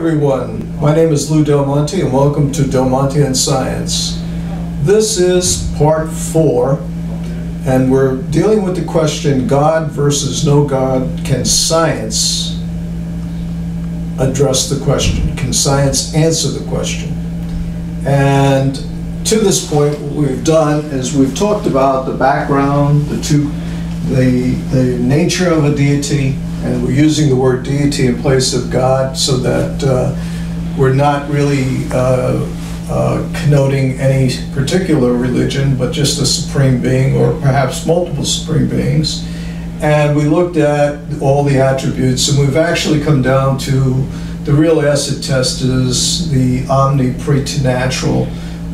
everyone, my name is Louis Del Monte and welcome to Del Monte and Science. This is part 4 and we're dealing with the question God versus no God. Can science address the question? Can science answer the question? And to this point what we've done is we've talked about the background, the nature of a deity, and we're using the word deity in place of God so that we're not really connoting any particular religion, but just a supreme being or perhaps multiple supreme beings. And we looked at all the attributes, and we've actually come down to the real acid test is the omni-preternatural,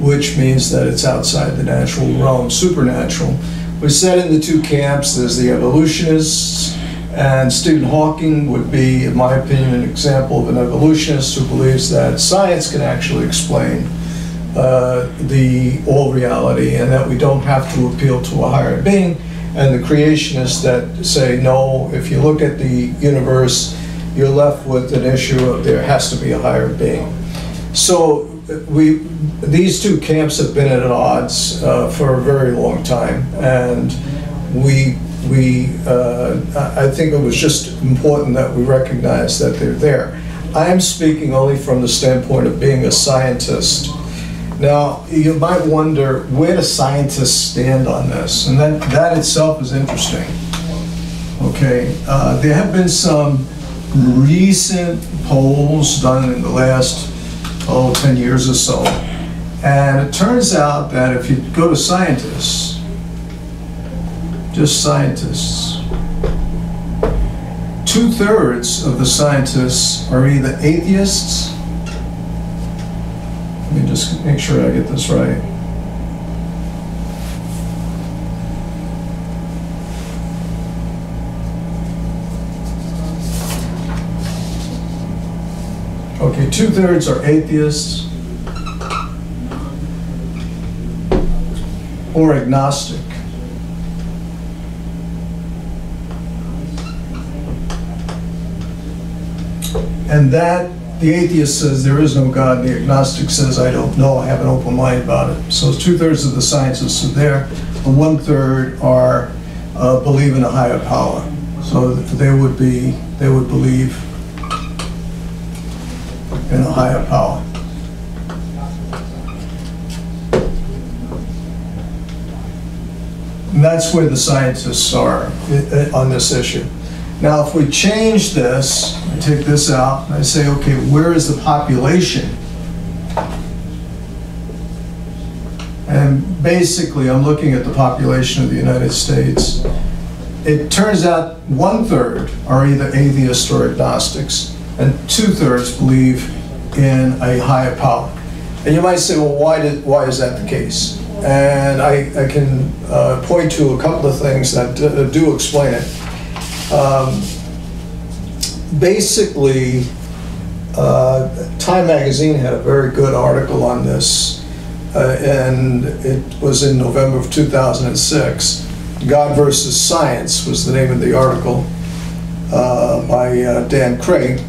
which means that it's outside the natural realm, supernatural. We set into two camps. There's the evolutionists, and Stephen Hawking would be, in my opinion, an example of an evolutionist who believes that science can actually explain all reality and that we don't have to appeal to a higher being. And the creationists that say, no, if you look at the universe, you're left with an issue of there has to be a higher being. So these two camps have been at odds for a very long time, and I think it was just important that we recognize that they're there. I am speaking only from the standpoint of being a scientist. Now, you might wonder, where do scientists stand on this? And that itself is interesting. Okay, there have been some recent polls done in the last 10 years or so, and it turns out that if you go to scientists, just scientists, 2/3 of the scientists are either atheists. Let me just make sure I get this right. Okay, 2/3 are atheists or agnostic. And that, the atheist says there is no God, the agnostic says I don't know, I have an open mind about it. So 2/3 of the scientists are there, and 1/3 are believe in a higher power. So they would believe in a higher power. And that's where the scientists are on this issue. Now, if we change this, I take this out, and I say, okay, where is the population? And basically, I'm looking at the population of the United States. It turns out 1/3 are either atheists or agnostics, and 2/3 believe in a higher power. And you might say, well, why is that the case? And I can point to a couple of things that do explain it. Basically, Time magazine had a very good article on this, and it was in November of 2006. God versus Science was the name of the article by Dan Craig.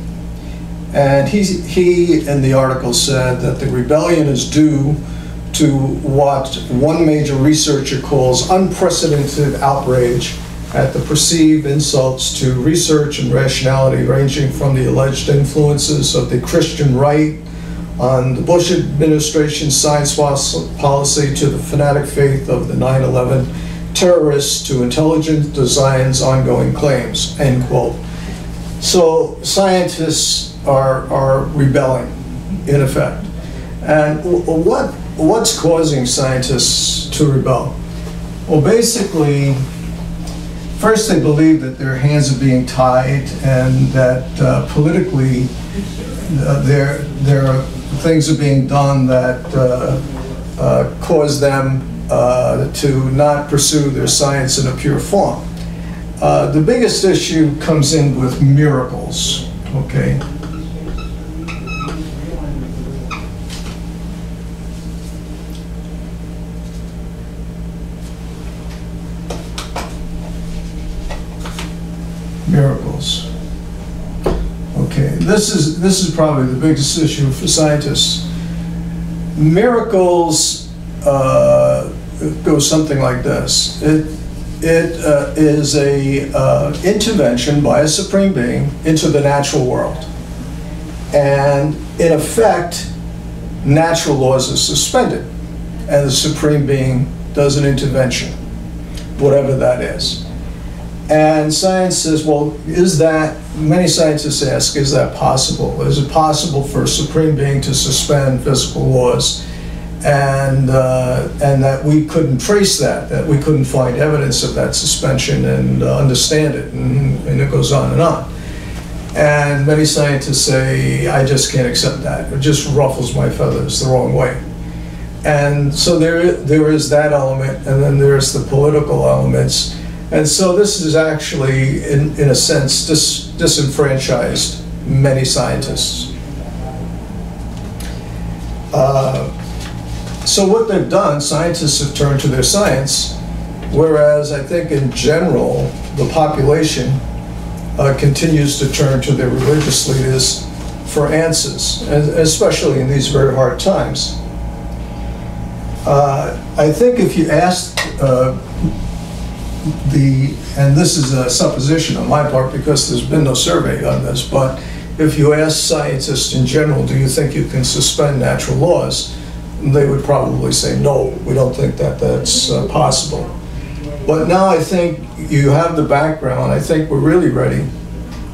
And he in the article said that the rebellion is due to what one major researcher calls unprecedented outrage at the perceived insults to research and rationality, ranging from the alleged influences of the Christian right on the Bush administration's science policy to the fanatic faith of the 9/11 terrorists to intelligent design's ongoing claims, end quote. So scientists are rebelling, in effect. And what's causing scientists to rebel? Well, basically, first, they believe that their hands are being tied, and that politically there are things are being done that cause them to not pursue their science in a pure form. The biggest issue comes in with miracles, okay? Miracles. Okay, this is probably the biggest issue for scientists. Miracles go something like this. It is a intervention by a supreme being into the natural world. And in effect, natural laws are suspended, and the supreme being does an intervention, whatever that is. And science says, well, is that, many scientists ask, is that possible? Is it possible for a supreme being to suspend physical laws, and that we couldn't trace that we couldn't find evidence of that suspension and understand it, and it goes on and on. And many scientists say, I just can't accept that. It just ruffles my feathers the wrong way. And so there is that element, and then there's the political elements. And so this is actually, in a sense, disenfranchised many scientists. So what they've done, scientists have turned to their science, whereas I think in general, the population continues to turn to their religious leaders for answers, especially in these very hard times. I think if you asked and this is a supposition on my part because there's been no survey on this, but if you ask scientists in general, do you think you can suspend natural laws? They would probably say, no, we don't think that that's possible. But now I think you have the background. I think we're really ready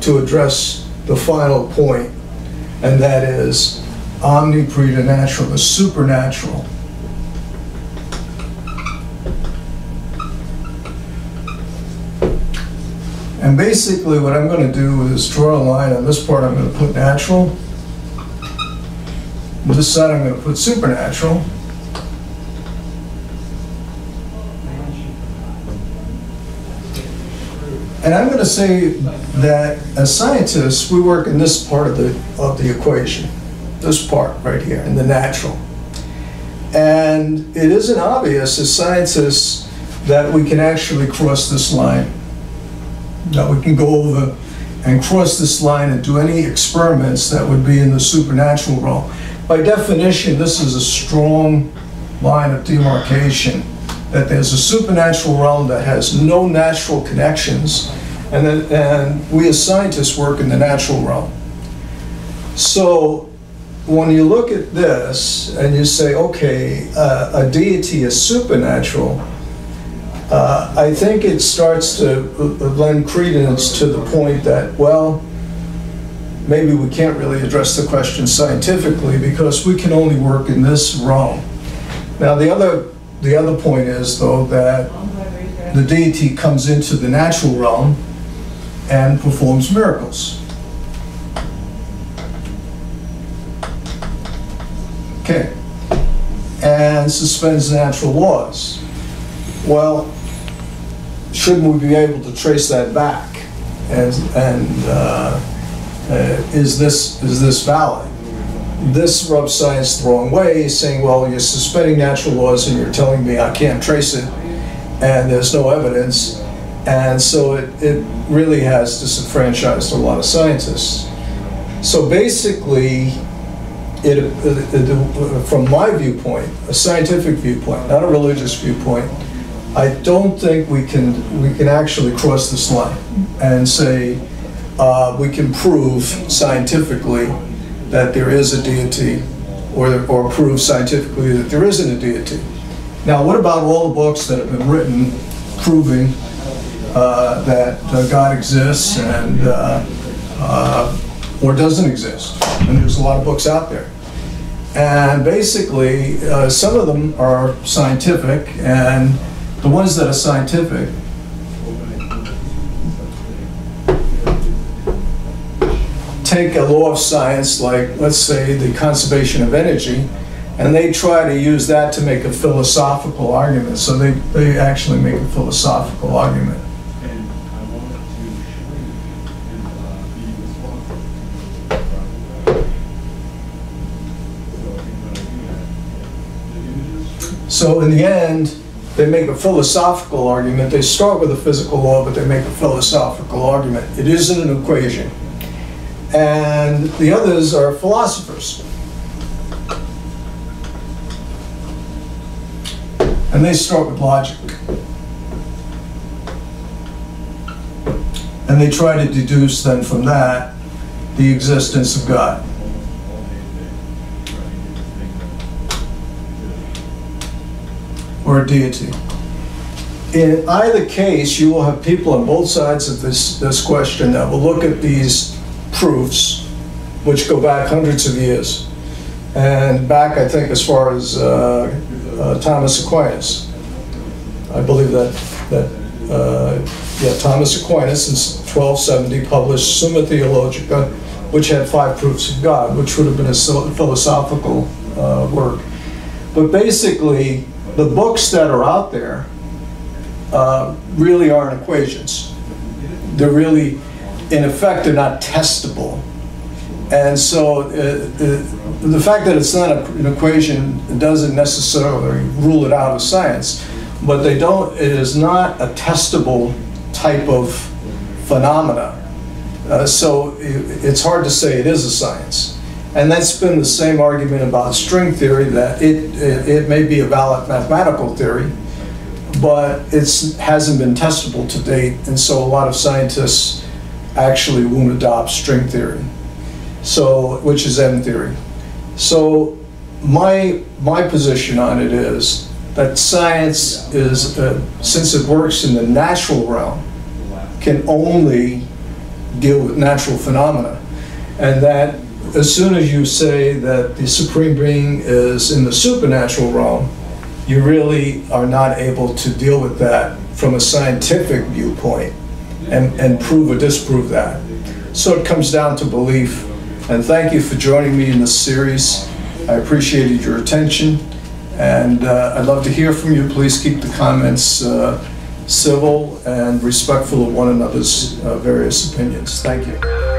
to address the final point, and that is omni-preternatural, the supernatural. And basically what I'm going to do is draw a line. On this part I'm going to put natural. On this side I'm going to put supernatural. And I'm going to say that as scientists, we work in this part of the equation, this part right here, in the natural. And it isn't obvious as scientists that we can actually cross this line, that we can go over and cross this line and do any experiments that would be in the supernatural realm. By definition, this is a strong line of demarcation, that there's a supernatural realm that has no natural connections, and we as scientists work in the natural realm. So when you look at this and you say, okay, a deity is supernatural, I think it starts to lend credence to the point that, well, maybe we can't really address the question scientifically because we can only work in this realm. Now the other point is, though, that the deity comes into the natural realm and performs miracles. Okay, and suspends natural laws. Well, shouldn't we be able to trace that back? Is this valid? This rubs science the wrong way, saying, well, you're suspending natural laws and you're telling me I can't trace it, and there's no evidence. And so it really has disenfranchised a lot of scientists. So basically, from my viewpoint, a scientific viewpoint, not a religious viewpoint, I don't think we can actually cross this line and say we can prove scientifically that there is a deity, or prove scientifically that there isn't a deity. Now, what about all the books that have been written proving that God exists and or doesn't exist? And there's a lot of books out there. And basically, some of them are scientific, and the ones that are scientific take a law of science, like, let's say, the conservation of energy, and they try to use that to make a philosophical argument. So they actually make a philosophical argument. So in the end, they make a philosophical argument. They start with a physical law, but they make a philosophical argument. It isn't an equation. and the others are philosophers. And they start with logic. And they try to deduce then from that the existence of God. Or a deity. In either case, you will have people on both sides of this question that will look at these proofs, which go back hundreds of years, and back, I think, as far as Thomas Aquinas. I believe that Thomas Aquinas in 1270 published Summa Theologica, which had 5 proofs of God, which would have been a philosophical work. But basically, the books that are out there really aren't equations. They're really, in effect, they're not testable. And so the fact that it's not an equation doesn't necessarily rule it out of science, but it is not a testable type of phenomena. So it's hard to say it is a science. And that's been the same argument about string theory, that it may be a valid mathematical theory, but it hasn't been testable to date, and so a lot of scientists actually won't adopt string theory, which is M theory. So my position on it is that science is, since it works in the natural realm, can only deal with natural phenomena, and that as soon as you say that the Supreme Being is in the supernatural realm, you really are not able to deal with that from a scientific viewpoint and prove or disprove that. So it comes down to belief. And thank you for joining me in this series. I appreciated your attention, and I'd love to hear from you. Please keep the comments civil and respectful of one another's various opinions. Thank you.